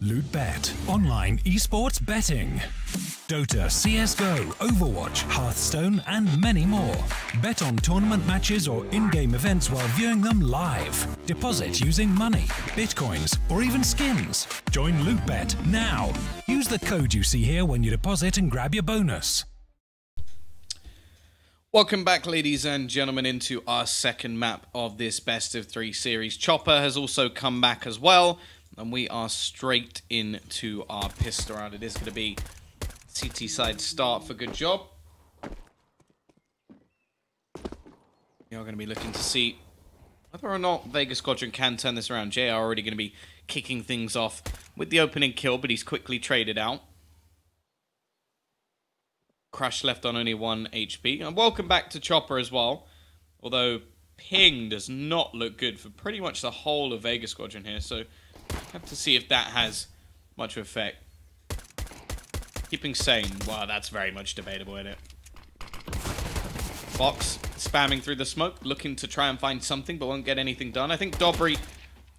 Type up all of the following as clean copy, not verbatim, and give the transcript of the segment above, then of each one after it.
LootBet, online esports betting. Dota, CSGO, Overwatch, Hearthstone, and many more. Bet on tournament matches or in-game events while viewing them live. Deposit using money, bitcoins, or even skins. Join LootBet now. Use the code you see here when you deposit and grab your bonus. Welcome back, ladies and gentlemen, into our second map of this best of 3 series. Chopper has also come back as well, and we are straight into our pistol round. It is going to be CT side start for GoodJob. We are going to be looking to see whether or not Vega Squadron can turn this around. JR already going to be kicking things off with the opening kill, but he's quickly traded out. Crush left on only 1 HP. And welcome back to Chopper as well. Although ping does not look good for pretty much the whole of Vega Squadron here. So have to see if that has much effect. Keeping sane. Wow, that's very much debatable, isn't it? Fox spamming through the smoke, looking to try and find something, but won't get anything done. I think Dobry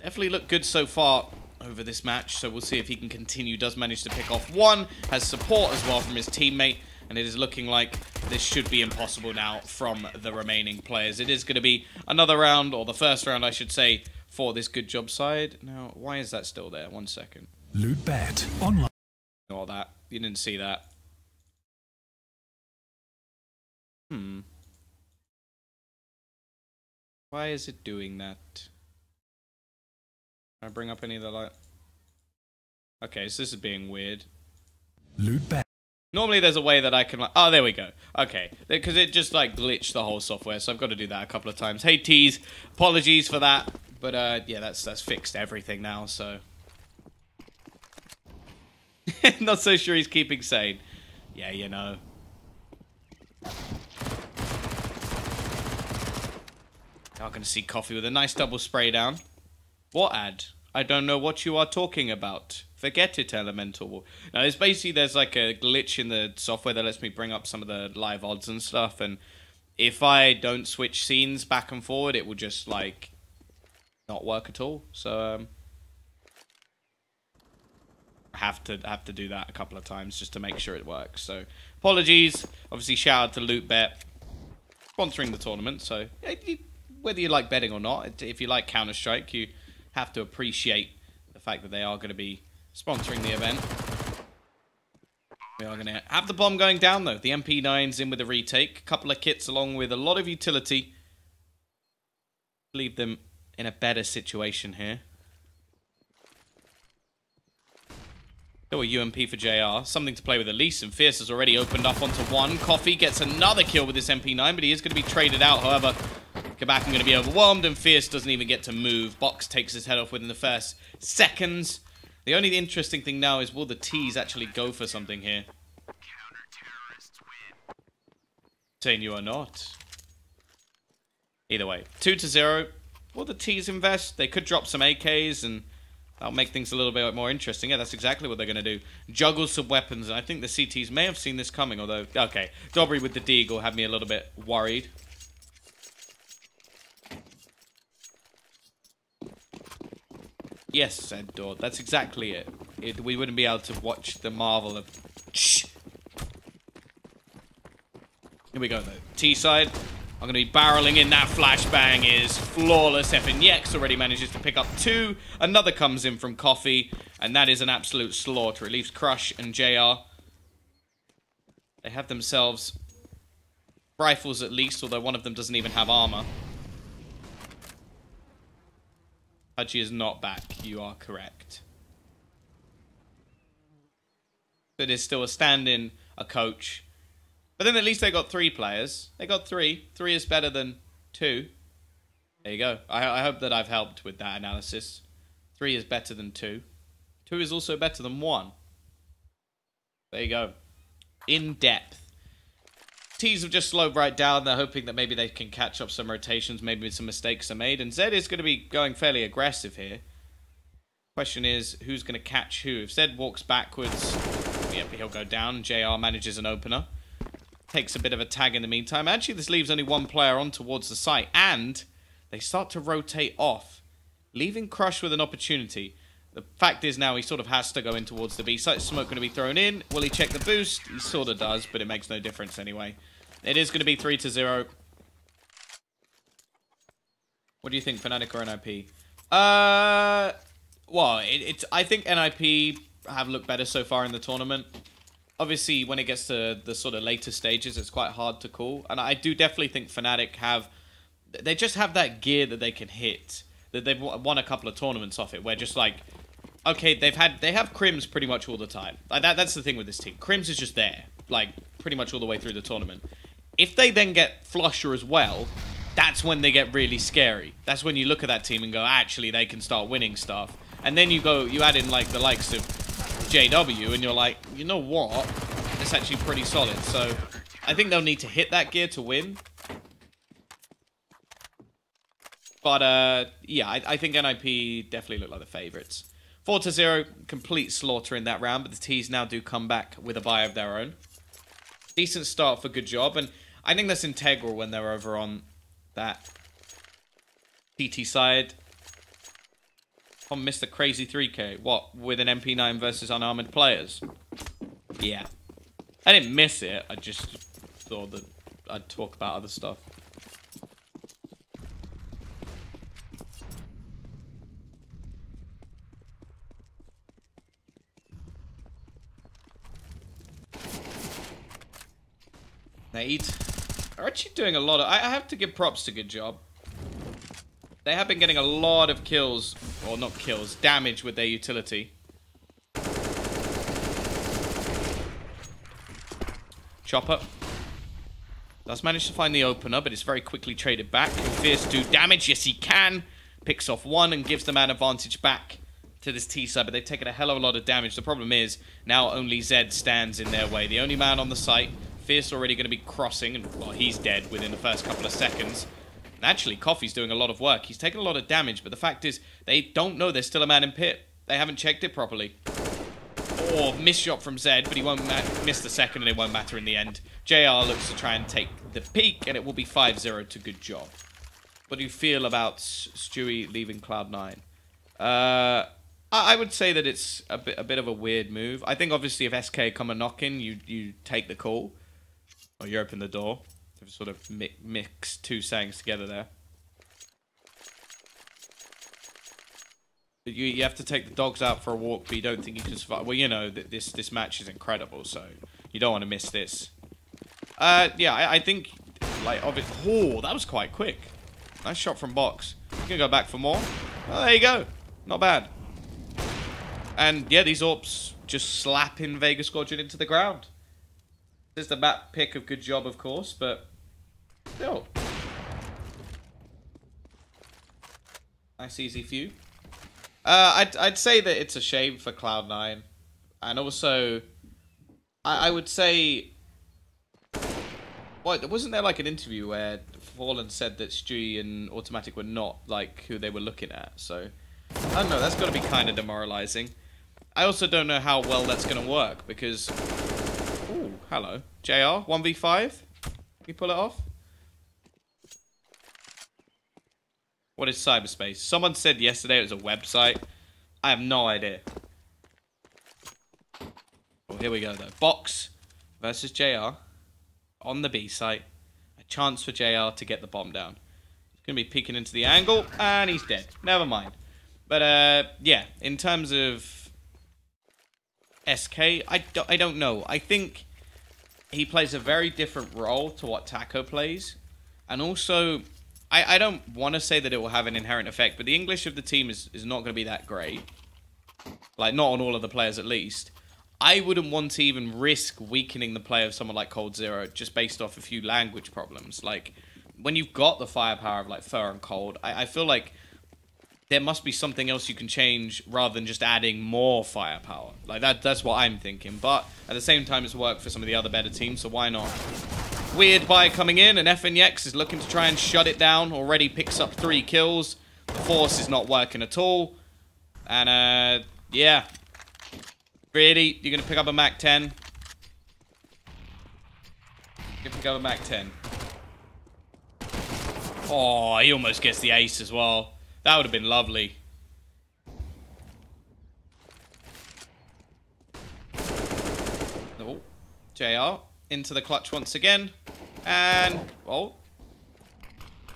definitely looked good so far over this match. So we'll see if he can continue. Does manage to pick off one. Has support as well from his teammate. And it is looking like this should be impossible now from the remaining players. It is going to be another round, or the first round, I should say, for this GoodJob side. Now, why is that still there? 1 second. LootBet, online. Ignore that. You didn't see that. Why is it doing that? Can I bring up any of the light? Okay, so this is being weird. LootBet. Normally there's a way that I can like... Oh, there we go. Okay. Because it just like glitched the whole software, so I've got to do that a couple of times. Hey, Tease. Apologies for that. But, yeah, that's fixed everything now, so... Not so sure he's keeping sane. Yeah, you know. Now going to see Coffee with a nice double spray down. What ad? I don't know what you are talking about. Forget it, Elemental. Now, there's like a glitch in the software that lets me bring up some of the live odds and stuff, and if I don't switch scenes back and forward, it will just, like, not work at all. So, I have to do that a couple of times just to make sure it works. So, apologies. Obviously, shout out to LootBet sponsoring the tournament. So, whether you like betting or not, if you like Counter-Strike, you have to appreciate the fact that they are going to be sponsoring the event. We are going to have the bomb going down, though. The MP9's in with a retake. A couple of kits along with a lot of utility. Leave them in a better situation here. Still a UMP for JR. Something to play with at least. And Fierce has already opened up onto one. Coffee gets another kill with this MP9, but he is going to be traded out. However, Quebec going to be overwhelmed, and Fierce doesn't even get to move. Box takes his head off within the first seconds. The only interesting thing now is, will the T's actually go for something here? Saying you are not. Either way, 2-0. Will the T's invest? They could drop some AKs, and that'll make things a little bit more interesting. Yeah, that's exactly what they're going to do. Juggle some weapons, and I think the CTs may have seen this coming, although... Okay, Dobry with the Deagle had me a little bit worried. Yes, said Dord. That's exactly it. We wouldn't be able to watch the marvel of... Shh. Here we go, though. T-side. I'm going to be barreling in. That flashbang is flawless. FNX already manages to pick up 2. Another comes in from Coffee. And that is an absolute slaughter. It leaves Crush and JR. They have themselves rifles at least, although one of them doesn't even have armor. Haji is not back. You are correct. But there's still a stand-in, a coach. But then at least they got 3 players. They got 3. 3 is better than 2. There you go. I hope that I've helped with that analysis. 3 is better than 2. 2 is also better than 1. There you go. In depth. T's have just slowed right down. They're hoping that maybe they can catch up some rotations. Maybe some mistakes are made. And Zed is going to be going fairly aggressive here. Question is, who's going to catch who? If Zed walks backwards, yep, he'll go down. JR manages an opener. Takes a bit of a tag in the meantime. Actually, this leaves only 1 player on towards the site. And they start to rotate off, leaving Crush with an opportunity. The fact is now he sort of has to go in towards the B site. Smoke going to be thrown in. Will he check the boost? He sort of does, but it makes no difference anyway. It is going to be 3-0. What do you think, Fnatic or NIP? Well, I think NIP have looked better so far in the tournament. Obviously, when it gets to the sort of later stages, it's quite hard to call. And I do definitely think Fnatic they just have that gear that they can hit. That they've won a couple of tournaments off it, where just like, okay, they have Crims pretty much all the time. Like that's the thing with this team. Crims is just there, like pretty much all the way through the tournament. If they then get Flusher as well, that's when they get really scary. That's when you look at that team and go, actually, they can start winning stuff. And then you add in like the likes of JW, and you're like, you know what? It's actually pretty solid. So I think they'll need to hit that gear to win. But, yeah, I think NIP definitely look like the favourites. 4-0, complete slaughter in that round, but the T's now do come back with a bye of their own. Decent start for GoodJob, and I think that's integral when they're over on that TT side. Oh, Mr. Crazy 3K. What, with an MP9 versus unarmored players? Yeah. I didn't miss it, I just thought that I'd talk about other stuff. Nade are actually doing a lot of... I have to give props to GoodJob. They have been getting a lot of kills, or not kills, damage with their utility. Chopper does manage to find the opener, but it's very quickly traded back. Can Fierce do damage? Yes, he can. Picks off one and gives the man advantage back to this T side, but they've taken a hell of a lot of damage. The problem is, now only Zed stands in their way. The only man on the site. Fierce already going to be crossing, and well, he's dead within the first couple of seconds. And actually, Coffee's doing a lot of work. He's taking a lot of damage, but the fact is, they don't know there's still a man in pit. They haven't checked it properly. Oh, missed shot from Zed, but he won't miss the second, and it won't matter in the end. JR looks to try and take the peak, and it will be 5-0 to GoodJob. What do you feel about Stewie leaving Cloud9? I would say that it's a bit of a weird move. I think, obviously, if SK come a knocking, you take the call. Or you open the door. They've sort of mixed two sayings together there. But you have to take the dogs out for a walk, but you don't think you can survive. Well, you know, this match is incredible, so you don't want to miss this. Yeah, I think, like, oh, that was quite quick. Nice shot from Box. You can go back for more. Oh, there you go. Not bad. And, yeah, these AWPs just slapping Vega Squadron into the ground. This is the map pick of GoodJob, of course, but still. Nice, easy few. I'd say that it's a shame for Cloud9. And also, I would say... What, wasn't there like an interview where Fallen said that Stewie and Automatic were not like who they were looking at? So, I don't know, that's got to be kind of demoralizing. I also don't know how well that's going to work, because... Ooh, hello. JR, 1v5? Can you pull it off? What is cyberspace? Someone said yesterday it was a website. I have no idea. Well, here we go, though. Box versus JR on the B site. A chance for JR to get the bomb down. He's going to be peeking into the angle, and he's dead. Never mind. But, yeah, in terms of... SK, I don't know. I think he plays a very different role to what Taco plays. And also, I don't want to say that it will have an inherent effect, but the English of the team is not going to be that great. Like, not on all of the players at least. I wouldn't want to even risk weakening the play of someone like Cold Zero just based off a few language problems. Like, when you've got the firepower of, like, Fur and Cold, I feel like there must be something else you can change rather than just adding more firepower. Like, that's what I'm thinking. But at the same time, it's worked for some of the other better teams, so why not? Weird buy coming in, and FNX is looking to try and shut it down. Already picks up 3 kills. The Force is not working at all. And, yeah. Really? You're going to pick up a Mac 10? You're going to pick up a Mac 10. Oh, he almost gets the ace as well. That would have been lovely. JR into the clutch once again. And, well,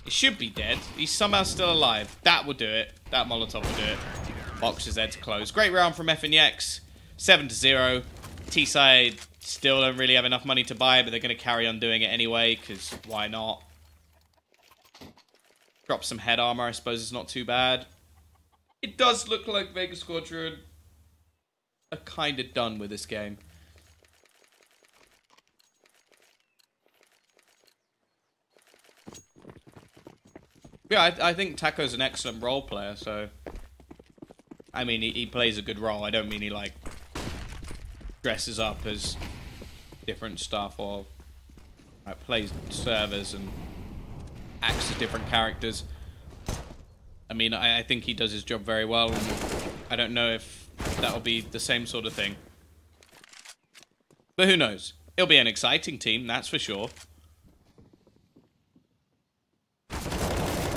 he should be dead. He's somehow still alive. That will do it. That Molotov will do it. Box is there to close. Great round from FNX. 7-0. T-side still don't really have enough money to buy, but they're going to carry on doing it anyway, because why not? Drop some head armor, I suppose it's not too bad. It does look like Vega Squadron are kind of done with this game. Yeah, I think Taco's an excellent role player, so... I mean, he plays a good role. I don't mean he, like, dresses up as different stuff or like, plays servers and acts as different characters. I mean, I think he does his job very well, and I don't know if that'll be the same sort of thing. But who knows? It'll be an exciting team, that's for sure.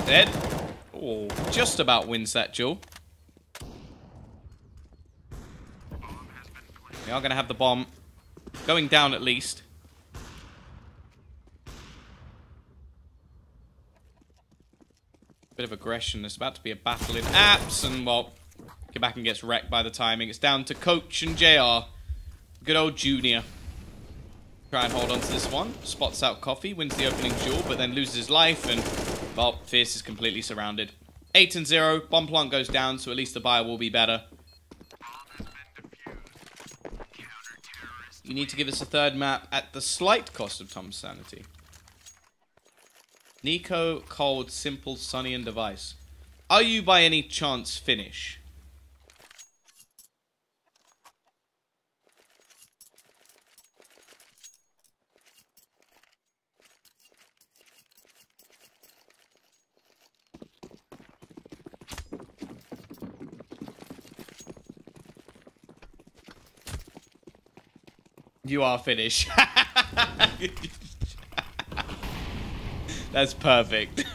Dead. Oh, just about wins that duel. We are going to have the bomb going down at least. Bit of aggression. There's about to be a battle in apps, and well, get back and gets wrecked by the timing. It's down to Coach and JR. Good old Junior. Try and hold on to this one. Spots out Coffee, wins the opening duel, but then loses his life, and well, Fierce is completely surrounded. 8-0. Bomb plant goes down, so at least the buyer will be better. You need to give us a third map at the slight cost of Tom's sanity. Nico, Cold, Simple, Sunny, and Device. Are you by any chance Finnish? You are Finnish. That's perfect.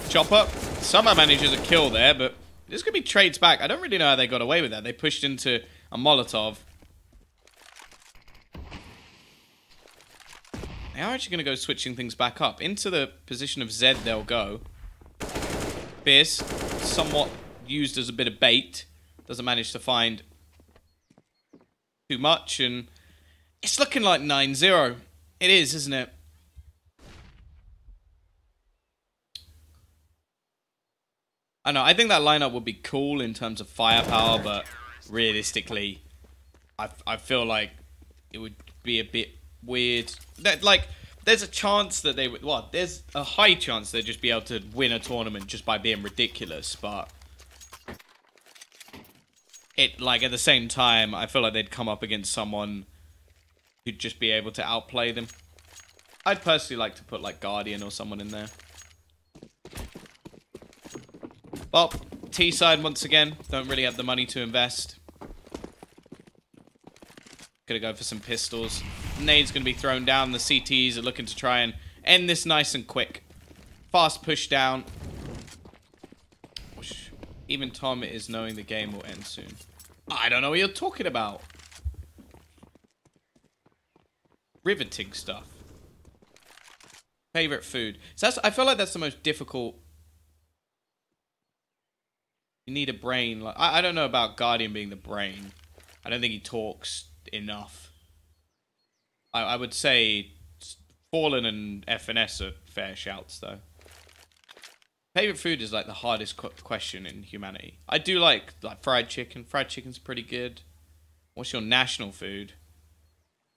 Chopper. Somehow manages a kill there, but this could be trades back. I don't really know how they got away with that. They pushed into a Molotov. They are actually going to go switching things back up. Into the position of Z they'll go. Fierce. Somewhat used as a bit of bait. Doesn't manage to find too much, and it's looking like 9-0. It is, isn't it? I know, I think that lineup would be cool in terms of firepower, but realistically, I feel like it would be a bit weird. Like, there's a chance that they would... Well, there's a high chance they'd just be able to win a tournament just by being ridiculous, but... like, at the same time, I feel like they'd come up against someone who'd just be able to outplay them. I'd personally like to put, like, Guardian or someone in there. Well, T-side, once again, don't really have the money to invest. Gonna go for some pistols. Nade's gonna be thrown down. The CTs are looking to try and end this nice and quick. Fast push down. Even Tom is knowing the game will end soon. I don't know what you're talking about. Riveting stuff. Favorite food. So I feel like that's the most difficult. You need a brain. Like, I don't know about Guardian being the brain. I don't think he talks enough. I would say Fallen and FNS are fair shouts, though. Favorite food is like the hardest question in humanity. I do like fried chicken. Fried chicken's pretty good. What's your national food?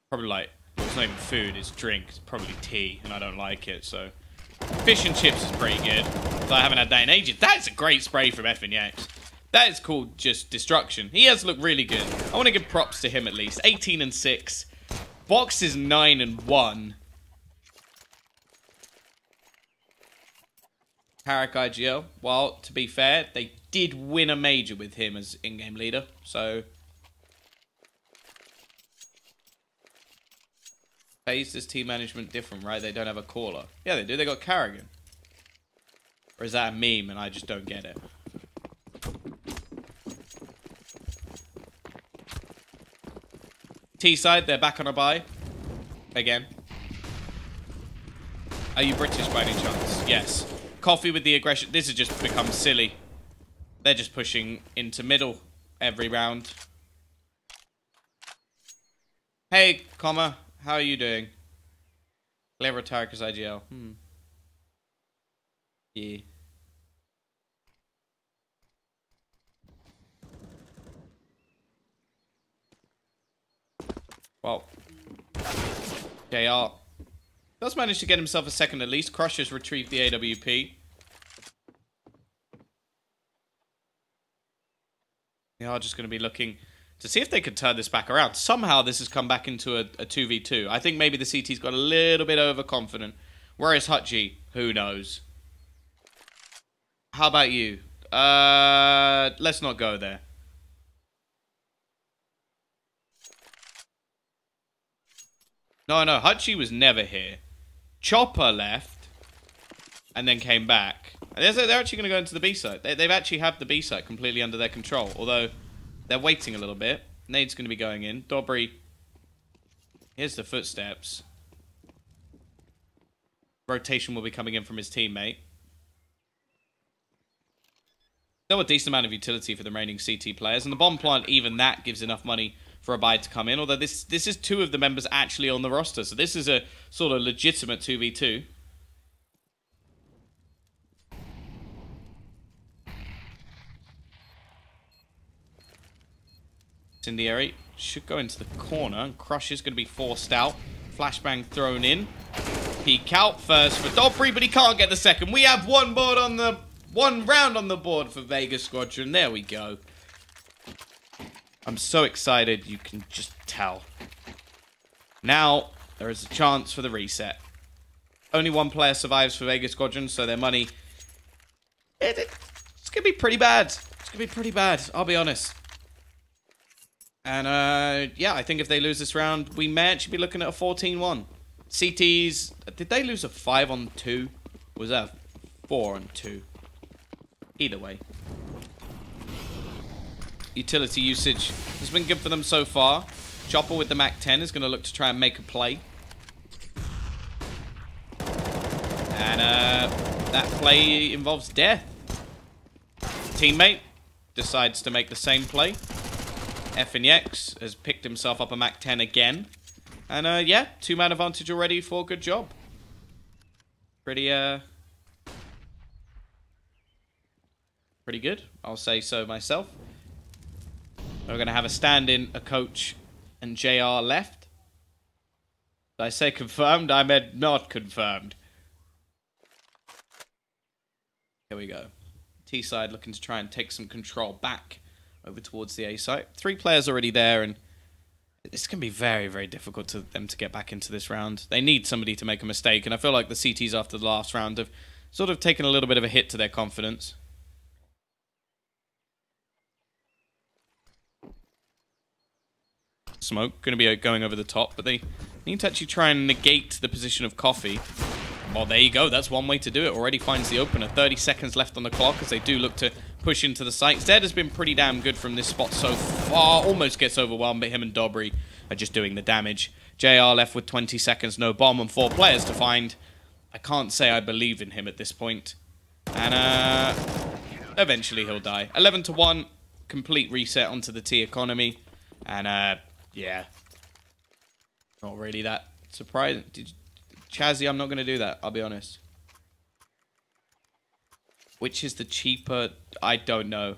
Probably like, well, it's not even food, it's drink. It's probably tea, and I don't like it, so. Fish and chips is pretty good. So I haven't had that in ages. That's a great spray from FNX. That is called just destruction. He has looked really good. I want to give props to him at least. 18-6. Box is 9-1. Harak IGL. Well, to be fair, they did win a major with him as in-game leader, so... FaZe is team management different, right? They don't have a caller. Yeah, they do. They got Carrigan. Or is that a meme and I just don't get it? T side, they're back on a buy. Again. Are you British by any chance? Yes. Coffee with the aggression. This has just become silly. They're just pushing into middle every round. Hey, comma. How are you doing? Clever retire because IGL. Yeah. Well. JR does manage to get himself a second at least. Crushers retrieved the AWP. They are just going to be looking to see if they could turn this back around. Somehow this has come back into a 2v2. I think maybe the CT's got a little bit overconfident. Where is Hutchie? Who knows? How about you? Let's not go there. No, Hutchie was never here. Chopper left and then came back. They're actually going to go into the B site. They've actually have the B site completely under their control, although they're waiting a little bit. Nade's going to be going in. Dobry. Here's the footsteps. Rotation will be coming in from his teammate. Still a decent amount of utility for the remaining CT players. And the bomb plant, even that gives enough money for a buy to come in. Although this is two of the members actually on the roster. So this is a sort of legitimate 2v2. Incendiary should go into the corner. Crush is going to be forced out. Flashbang thrown in. Peek out first for Dobry, but he can't get the second. We have one round on the board for Vega Squadron. There we go. I'm so excited, you can just tell. Now, there is a chance for the reset. Only one player survives for Vega Squadron, so their money... It's going to be pretty bad. It's going to be pretty bad, I'll be honest. And, yeah, I think if they lose this round, we may actually be looking at a 14-1. CTs... Did they lose a 5-on-2? Was that a 4-on-2? Either way. Utility usage has been good for them so far. Chopper with the MAC-10 is going to look to try and make a play. And that play involves death. Teammate decides to make the same play. FNX has picked himself up a MAC-10 again. And yeah, 2-man advantage already for GoodJob. Pretty good, I'll say so myself. We're going to have a stand-in, a coach, and JR left. Did I say confirmed? I meant not confirmed. Here we go. T-side looking to try and take some control back over towards the A site. 3 players already there, and it's going to be very, very difficult for them to get back into this round. They need somebody to make a mistake, and I feel like the CTs after the last round have sort of taken a little bit of a hit to their confidence. Smoke going to be going over the top, but they need to actually try and negate the position of Coffee. Well, there you go. That's one way to do it. Already finds the opener. 30 seconds left on the clock as they do look to push into the site. Zed has been pretty damn good from this spot so far. Almost gets overwhelmed, but him and Dobry are just doing the damage. JR left with 20 seconds, no bomb, and 4 players to find. I can't say I believe in him at this point. And eventually he'll die. 11-1, complete reset onto the T economy. And yeah, not really that surprising. Chazzy, I'm not going to do that, I'll be honest. Which is the cheaper? I don't know.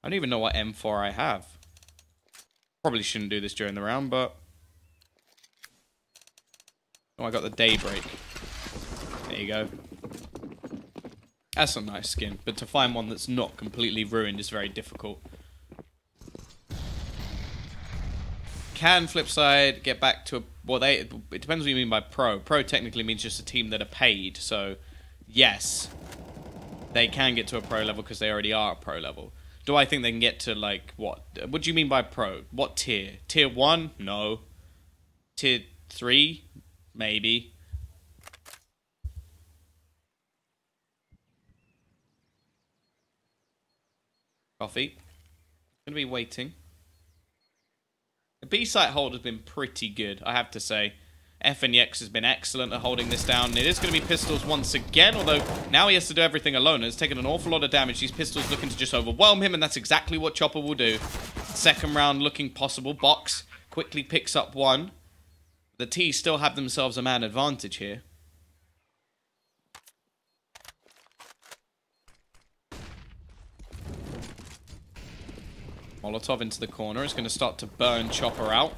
I don't even know what M4 I have. Probably shouldn't do this during the round, but... Oh, I got the Daybreak. There you go. That's a nice skin, but to find one that's not completely ruined is very difficult. Can flip side get back to a... Well, it depends what you mean by pro. Pro technically means just a team that are paid, so yes, they can get to a pro level because they already are at pro level. Do I think they can get to, like, what? What do you mean by pro? What tier? Tier 1? No. Tier 3? Maybe. Coffee. Gonna be waiting. The B-site hold has been pretty good, I have to say. FNX has been excellent at holding this down. And it is going to be pistols once again, although now he has to do everything alone. It's taken an awful lot of damage. These pistols looking to just overwhelm him, and that's exactly what Chopper will do. Second round looking possible. Box quickly picks up one. The T still have themselves a man advantage here. Molotov into the corner. It's going to start to burn Chopper out.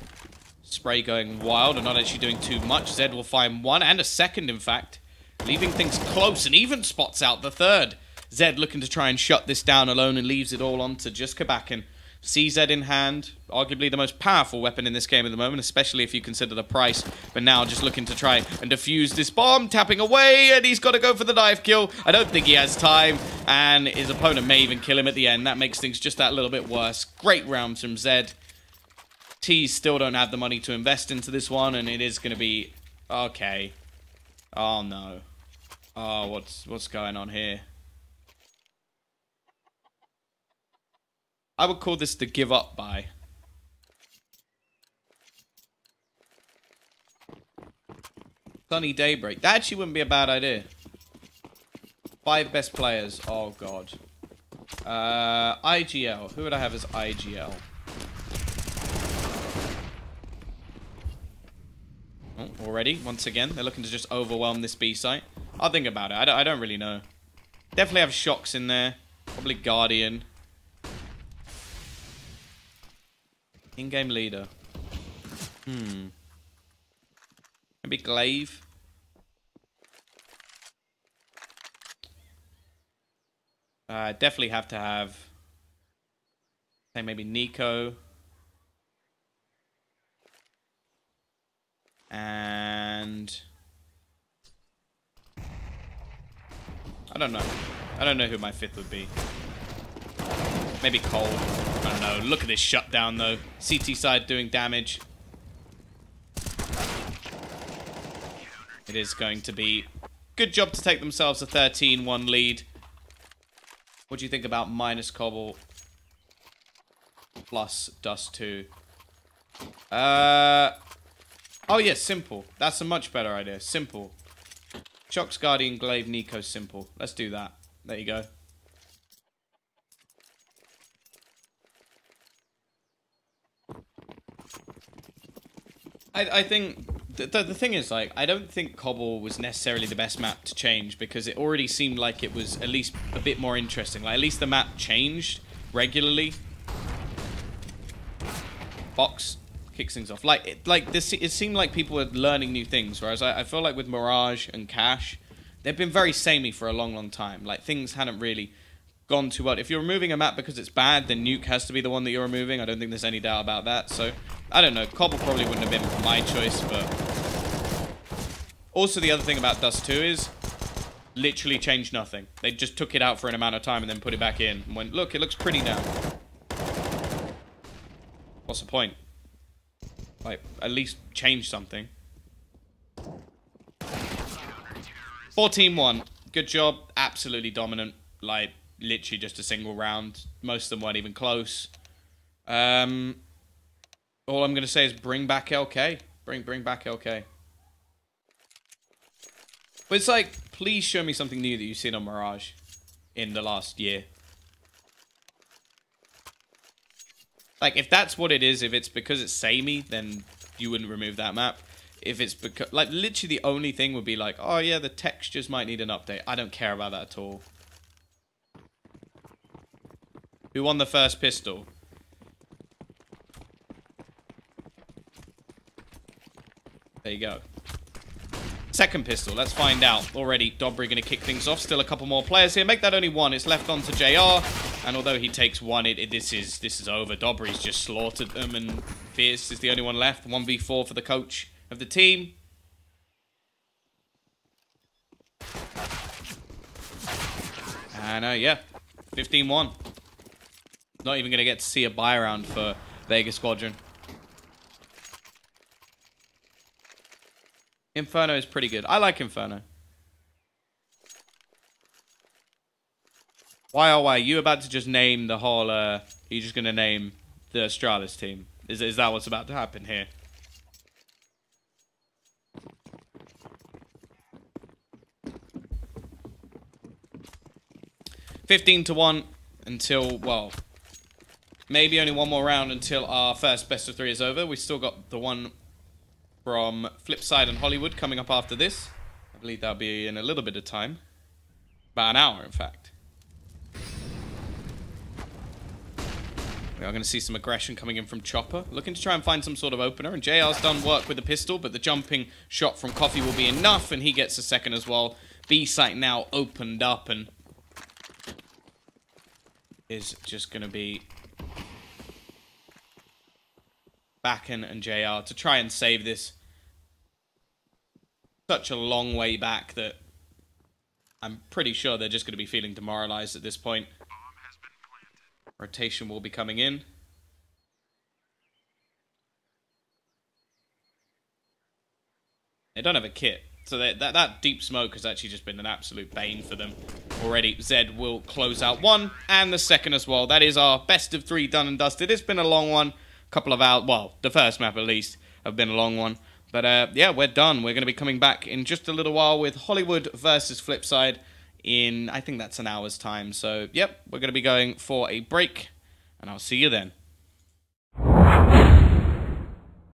Spray going wild and not actually doing too much. Zed will find one and a second, in fact. Leaving things close and even spots out the third. Zed looking to try and shut this down alone and leaves it all on to just Kabakin. CZ in hand. Arguably the most powerful weapon in this game at the moment, especially if you consider the price. But now just looking to try and defuse this bomb. Tapping away, and he's got to go for the knife kill. I don't think he has time. And his opponent may even kill him at the end. That makes things just that little bit worse. Great rounds from Zed. T's still don't have the money to invest into this one, and it is going to be... Okay. Oh, no. Oh, what's going on here? I would call this the give up buy. Sunny Daybreak. That actually wouldn't be a bad idea. 5 best players. Oh, God. IGL. Who would I have as IGL? Oh, already, once again, they're looking to just overwhelm this B site. I'll think about it. I don't really know. Definitely have Shocks in there. Probably Guardian. In-game leader. Maybe Glaive. Definitely have to have... say maybe Nico. And... I don't know. I don't know who my 5th would be. Maybe Cole. I don't know. Look at this shutdown, though. CT side doing damage. It is going to be... good job to take themselves a 13-1 lead. What do you think about minus Cobble plus Dust 2? Oh, yeah, simple. That's a much better idea. Simple. Shocks, Guardian, Glaive, Nico, simple. Let's do that. There you go. I think... The thing is, like, I don't think Cobble was necessarily the best map to change because it already seemed like it was at least a bit more interesting. Like, at least the map changed regularly. Box kicks things off. It seemed like people were learning new things, whereas I feel like with Mirage and Cash, they've been very samey for a long, long time. Like, things hadn't really gone too well. If you're removing a map because it's bad, then Nuke has to be the one that you're removing. I don't think there's any doubt about that. So, I don't know. Cobble probably wouldn't have been my choice, but... Also, the other thing about Dust 2 is literally changed nothing. They just took it out for an amount of time and then put it back in and went, look, it looks pretty now. What's the point? Like, at least change something. 14-1. Good job. Absolutely dominant. Like, literally just a single round. Most of them weren't even close. All I'm going to say is bring back LK. Bring back LK. But it's like, please show me something new that you've seen on Mirage in the last year. Like, if that's what it is, if it's because it's samey, then you wouldn't remove that map. If it's because... like, literally the only thing would be like, oh yeah, the textures might need an update. I don't care about that at all. Who won the first pistol? There you go. Second pistol, let's find out. Already, Dobry going to kick things off. Still a couple more players here. Make that only one. It's left on to JR. And although he takes one, this is over. Dobry's just slaughtered them, and Fierce is the only one left. 1v4 for the coach of the team. And yeah, 15-1. Not even going to get to see a buy round for Vega Squadron. Inferno is pretty good. I like Inferno. Why, oh why, you about to just name the whole, you're just going to name the Astralis team. Is that what's about to happen here? $15-1 until, well, maybe only one more round until our first best of 3 is over. We still got the one from Flipside and Hollywood coming up after this. I believe that'll be in a little bit of time. About an hour, in fact. We are going to see some aggression coming in from Chopper, looking to try and find some sort of opener, and JR's done work with the pistol, but the jumping shot from Coffee will be enough, and he gets a second as well. B-site now opened up, and is just going to be Bakken and JR to try and save this. Such a long way back that I'm pretty sure they're just going to be feeling demoralized at this point. Rotation will be coming in. They don't have a kit, so that deep smoke has actually just been an absolute bane for them already. Zed will close out one, and the second as well. That is our best of 3 done and dusted. It's been a long one. A couple of hours, well, the first map at least, have been a long one. But yeah, we're done. We're going to be coming back in just a little while with Hollywood versus Flipside in, I think that's an hour's time. So, yep, we're going to be going for a break, and I'll see you then.